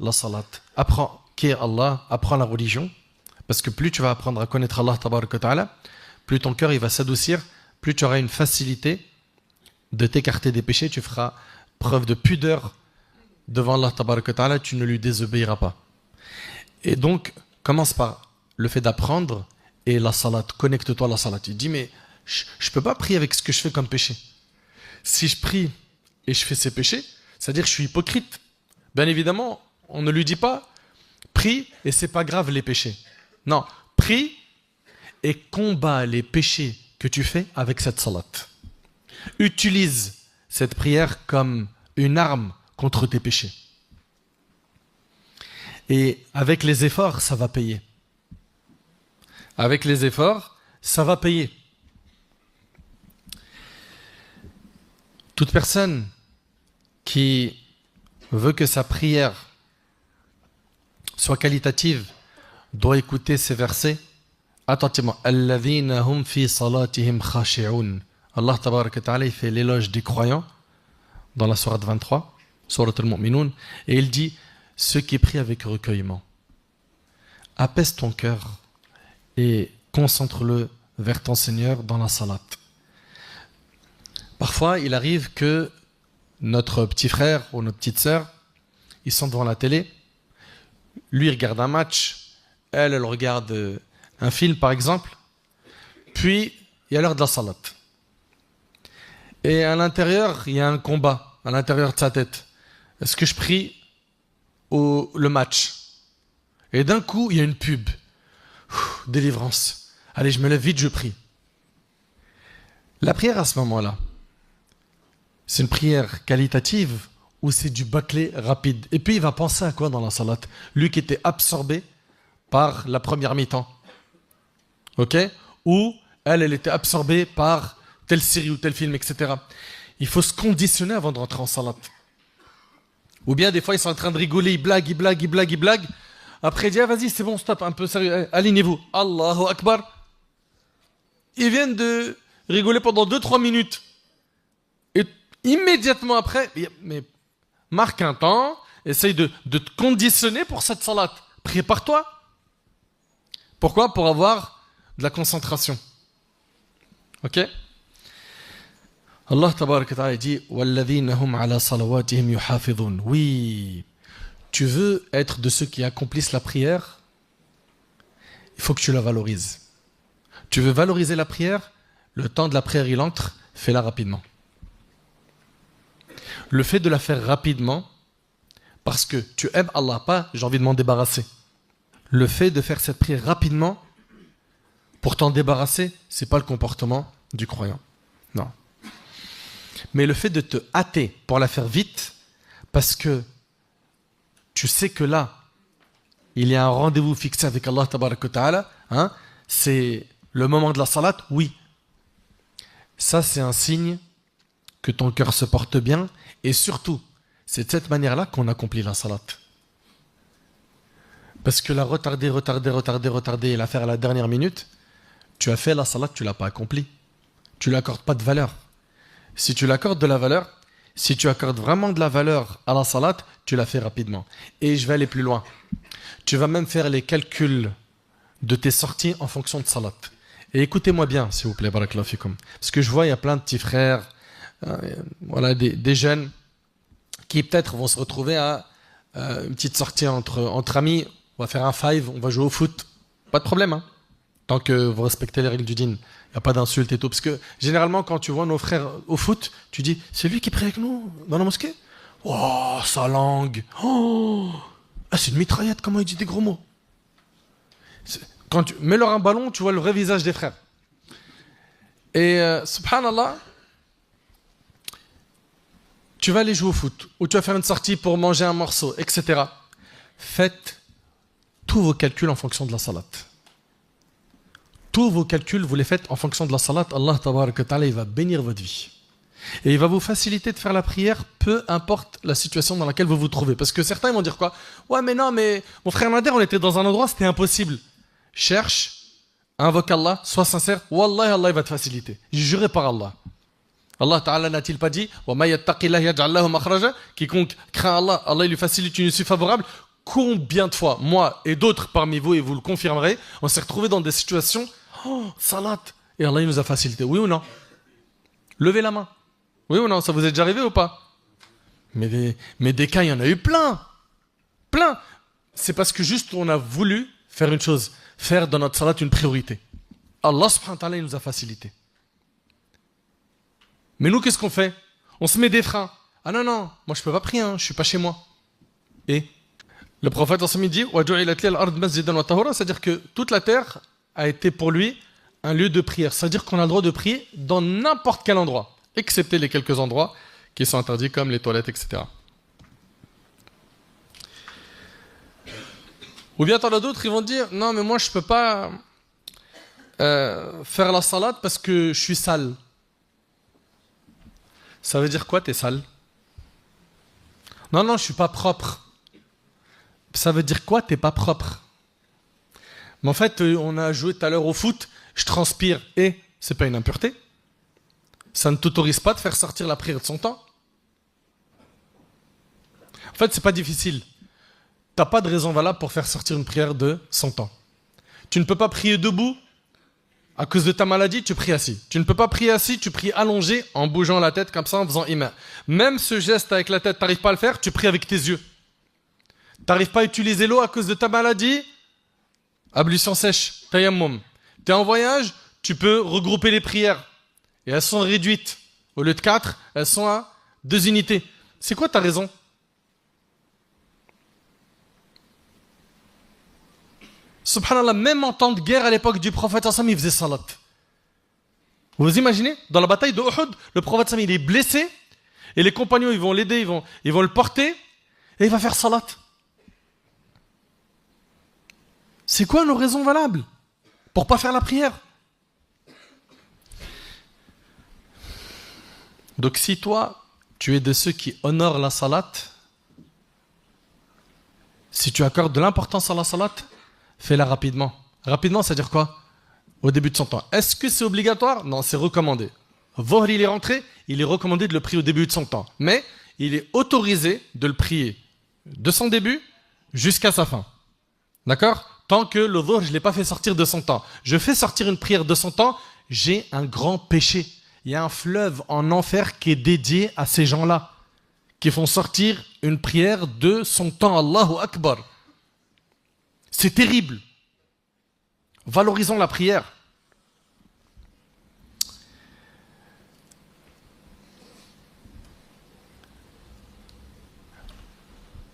la salat. Apprends qui est Allah, apprends la religion. Parce que plus tu vas apprendre à connaître Allah, tabaraka wa ta'ala, plus ton cœur il va s'adoucir, plus tu auras une facilité de t'écarter des péchés, tu feras preuve de pudeur devant Allah, tabaraka wa ta'ala, tu ne lui désobéiras pas. Et donc, commence par le fait d'apprendre et la salat, connecte-toi à la salat. Tu dis, mais je ne peux pas prier avec ce que je fais comme péché. Si je prie et je fais ces péchés, c'est-à-dire que je suis hypocrite. Bien évidemment, on ne lui dit pas, prie et c'est pas grave les péchés. Non, prie et combat les péchés que tu fais avec cette salat. Utilise cette prière comme une arme contre tes péchés. Et avec les efforts, ça va payer. Avec les efforts, ça va payer. Toute personne qui veut que sa prière soit qualitative doit écouter ces versets attentivement. Alladhina hum fi salatihim khashi'un. Allah tabaraka wa ta'ala fait l'éloge des croyants dans la sourate 23, sourate al-Mu'minun, et il dit ceux qui prient avec recueillement. Apaise ton cœur et concentre-le vers ton Seigneur dans la salat. Parfois, il arrive que notre petit frère ou notre petite sœur, ils sont devant la télé, lui il regarde un match, elle regarde un film par exemple, puis il y a l'heure de la salat. Et à l'intérieur, il y a un combat, à l'intérieur de sa tête. Est-ce que je prie ou le match? Et d'un coup, il y a une pub. Délivrance. Allez, je me lève vite, je prie. La prière à ce moment-là, c'est une prière qualitative ou c'est du bâclé rapide? Et puis il va penser à quoi dans la salat? Lui qui était absorbé par la première mi-temps. Ok? Ou elle était absorbée par telle série ou tel film, etc. Il faut se conditionner avant de rentrer en salat. Ou bien des fois ils sont en train de rigoler, ils blaguent. Après il dit, ah, vas-y c'est bon, stop, un peu sérieux, alignez-vous. Allahu Akbar. Ils viennent de rigoler pendant 2-3 minutes. Et immédiatement après, mais marque un temps, essaye de te conditionner pour cette salat. Prépare-toi. Pourquoi? Pour avoir de la concentration. Ok? Allah tabaraka wa ta'ala dit وَالَّذِينَ هُمْ عَلَى صَلَوَاتِهِمْ يُحَافِظُونَ. Oui, tu veux être de ceux qui accomplissent la prière, il faut que tu la valorises. Tu veux valoriser la prière, le temps de la prière il entre, fais-la rapidement. Le fait de la faire rapidement, parce que tu aimes Allah, pas j'ai envie de m'en débarrasser. Le fait de faire cette prière rapidement, pour t'en débarrasser, c'est pas le comportement du croyant. Non. Mais le fait de te hâter pour la faire vite, parce que tu sais que là, il y a un rendez-vous fixé avec Allah tabaraka wa ta'ala, hein, c'est le moment de la salat, oui. Ça, c'est un signe que ton cœur se porte bien, et surtout, c'est de cette manière-là qu'on accomplit la salat. Parce que la retarder et la faire à la dernière minute, tu as fait la salat, tu ne l'as pas accomplie. Tu ne lui accordes pas de valeur. Si tu l'accordes de la valeur, si tu accordes vraiment de la valeur à la salat, tu la fais rapidement. Et je vais aller plus loin. Tu vas même faire les calculs de tes sorties en fonction de salat. Et écoutez-moi bien, s'il vous plaît, barakallahu fikum. Parce que je vois, il y a plein de petits frères, voilà, des jeunes qui peut-être vont se retrouver à une petite sortie entre amis. On va faire un five, on va jouer au foot. Pas de problème, hein. Tant que vous respectez les règles du dîn. Il n'y a pas d'insultes et tout. Parce que généralement, quand tu vois nos frères au foot, tu dis, c'est lui qui prie avec nous dans la mosquée? Oh, sa langue. Oh, ah, c'est une mitraillette, comment il dit des gros mots. Quand tu mets-leur un ballon, tu vois le vrai visage des frères. Et subhanallah, tu vas aller jouer au foot, ou tu vas faire une sortie pour manger un morceau, etc. Faites tous vos calculs en fonction de la salat. Tous vos calculs, vous les faites en fonction de la salat. Allah tabaraka wa ta'ala, il va bénir votre vie. Et il va vous faciliter de faire la prière, peu importe la situation dans laquelle vous vous trouvez. Parce que certains ils vont dire quoi? Ouais, mais non, mais mon frère Nader, on était dans un endroit, c'était impossible. Cherche, invoque Allah, sois sincère. Wallah, Allah il va te faciliter. Juré par Allah. Allah Ta'ala n'a-t-il pas dit quiconque craint Allah, Allah il lui facilite une issue favorable. Combien de fois, moi et d'autres parmi vous, et vous le confirmerez, on s'est retrouvés dans des situations, oh, salat, et Allah il nous a facilité, oui ou non? Levez la main. Oui ou non, ça vous est déjà arrivé ou pas? Mais des cas, il y en a eu plein. Plein. C'est parce que juste on a voulu faire une chose, faire dans notre salat une priorité. Allah subhanahu wa ta'ala il nous a facilité. Mais nous, qu'est-ce qu'on fait? On se met des freins. Ah non, non, moi je peux pas prier, je suis pas chez moi. Et le prophète ensemble dit, c'est-à-dire que toute la terre a été pour lui un lieu de prière. C'est-à-dire qu'on a le droit de prier dans n'importe quel endroit, excepté les quelques endroits qui sont interdits comme les toilettes, etc. Ou bien t'en as d'autres, ils vont dire, non mais moi je peux pas faire la salade parce que je suis sale. Ça veut dire quoi, t'es sale? Non, non, je suis pas propre. Ça veut dire quoi, t'es pas propre? Mais en fait, on a joué tout à l'heure au foot, je transpire et c'est pas une impureté. Ça ne t'autorise pas de faire sortir la prière de son temps. En fait, c'est pas difficile. T'as pas de raison valable pour faire sortir une prière de son temps. Tu ne peux pas prier debout à cause de ta maladie, tu pries assis. Tu ne peux pas prier assis, tu pries allongé en bougeant la tête comme ça, en faisant ima. Même ce geste avec la tête, t'arrives pas à le faire, tu pries avec tes yeux. T'arrives pas à utiliser l'eau à cause de ta maladie, ablution sèche, tayammum. T'es en voyage, tu peux regrouper les prières. Et elles sont réduites. Au lieu de 4, elles sont à 2 unités. C'est quoi ta raison? Subhanallah, même en temps de guerre à l'époque du prophète Assam, il faisait salat. Vous vous imaginez? Dans la bataille de Uhud, le prophète Assam, il est blessé, et les compagnons, ils vont l'aider, ils vont le porter, et il va faire salat. C'est quoi nos raisons valables pour pas faire la prière? Donc si toi, tu es de ceux qui honorent la salat, si tu accordes de l'importance à la salat, fais-la rapidement. Rapidement, c'est-à-dire quoi? Au début de son temps. Est-ce que c'est obligatoire? Non, c'est recommandé. Vohr, il est rentré, il est recommandé de le prier au début de son temps. Mais il est autorisé de le prier de son début jusqu'à sa fin. D'accord? Tant que le Vohr, je ne l'ai pas fait sortir de son temps. Je fais sortir une prière de son temps, j'ai un grand péché. Il y a un fleuve en enfer qui est dédié à ces gens-là, qui font sortir une prière de son temps. Allahu Akbar. C'est terrible. Valorisons la prière.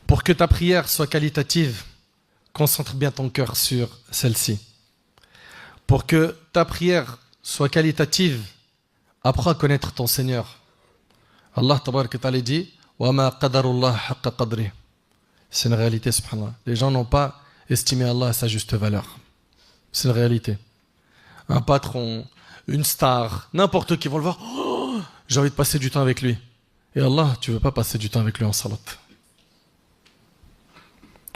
Pour que ta prière soit qualitative, concentre bien ton cœur sur celle-ci. Pour que ta prière soit qualitative, apprends à connaître ton Seigneur. Allah tabaraka ta'ala dit wa ma qadarullah haqqa qadri. C'est une réalité, subhanallah. Les gens n'ont pas estimé Allah à sa juste valeur. C'est une réalité. Un patron, une star, n'importe qui vont le voir. Oh, j'ai envie de passer du temps avec lui. Et Allah, tu veux pas passer du temps avec lui en salat.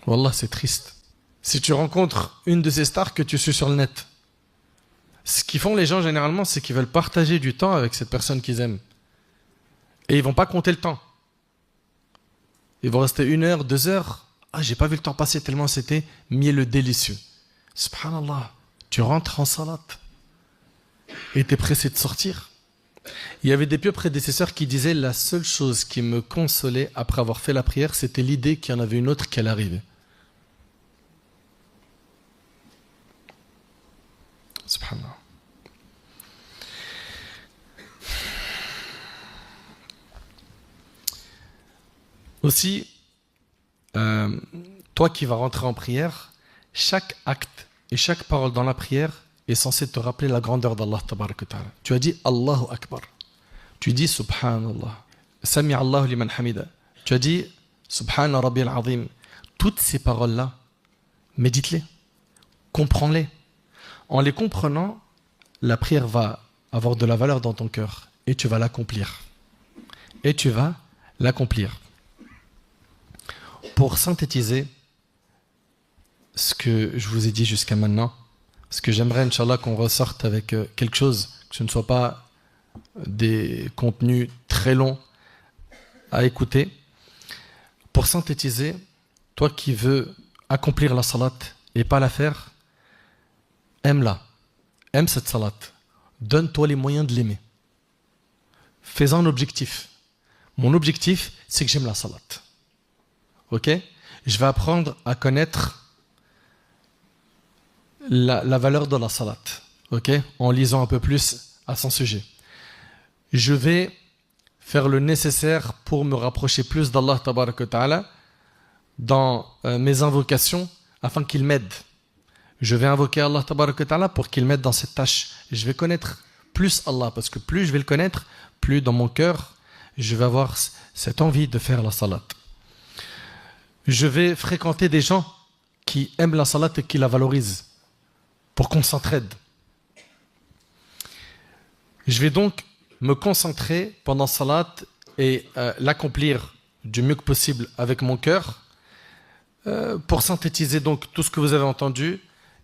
Wallah, c'est triste. Si tu rencontres une de ces stars que tu suis sur le net, ce qu'ils font les gens généralement, c'est qu'ils veulent partager du temps avec cette personne qu'ils aiment. Et ils vont pas compter le temps. Ils vont rester 1 heure, 2 heures. Ah, j'ai pas vu le temps passer tellement c'était mielleux délicieux. Subhanallah, tu rentres en salat et t'es pressé de sortir. Il y avait des pieux prédécesseurs qui disaient la seule chose qui me consolait après avoir fait la prière, c'était l'idée qu'il y en avait une autre qui allait arriver. Subhanallah. Aussi, toi qui vas rentrer en prière, chaque acte et chaque parole dans la prière est censé te rappeler la grandeur d'Allah tabaraka ta'ala. Tu as dit Allahu Akbar. Tu dis Subhanallah. Sami Allahu liman hamida. Tu as dit Subhana Rabbi al-Azim. Toutes ces paroles-là, médite-les, comprends-les. En les comprenant, la prière va avoir de la valeur dans ton cœur et tu vas l'accomplir. Et tu vas l'accomplir. Pour synthétiser ce que je vous ai dit jusqu'à maintenant, ce que j'aimerais, Inch'Allah, qu'on ressorte avec quelque chose, que ce ne soit pas des contenus très longs à écouter. Pour synthétiser, toi qui veux accomplir la salat et pas la faire, aime-la. Aime cette salat. Donne-toi les moyens de l'aimer. Fais-en un objectif. Mon objectif, c'est que j'aime la salat. Ok? Je vais apprendre à connaître la valeur de la salat. Ok? En lisant un peu plus à son sujet. Je vais faire le nécessaire pour me rapprocher plus d'Allah Tabaraka wa Ta'ala dans mes invocations afin qu'il m'aide. Je vais invoquer Allah Tabaraka wa Ta'ala pour qu'il m'aide dans cette tâche. Je vais connaître plus Allah, parce que plus je vais le connaître, plus dans mon cœur, je vais avoir cette envie de faire la salat. Je vais fréquenter des gens qui aiment la salat et qui la valorisent, pour qu'on s'entraide. Je vais donc me concentrer pendant salat et l'accomplir du mieux que possible avec mon cœur. Pour synthétiser donc tout ce que vous avez entendu,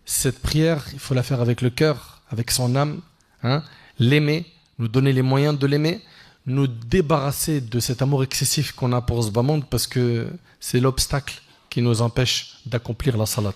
cette prière, il faut la faire avec le cœur, avec son âme, hein, l'aimer, nous donner les moyens de l'aimer, nous débarrasser de cet amour excessif qu'on a pour ce bas monde, parce que c'est l'obstacle qui nous empêche d'accomplir la salat.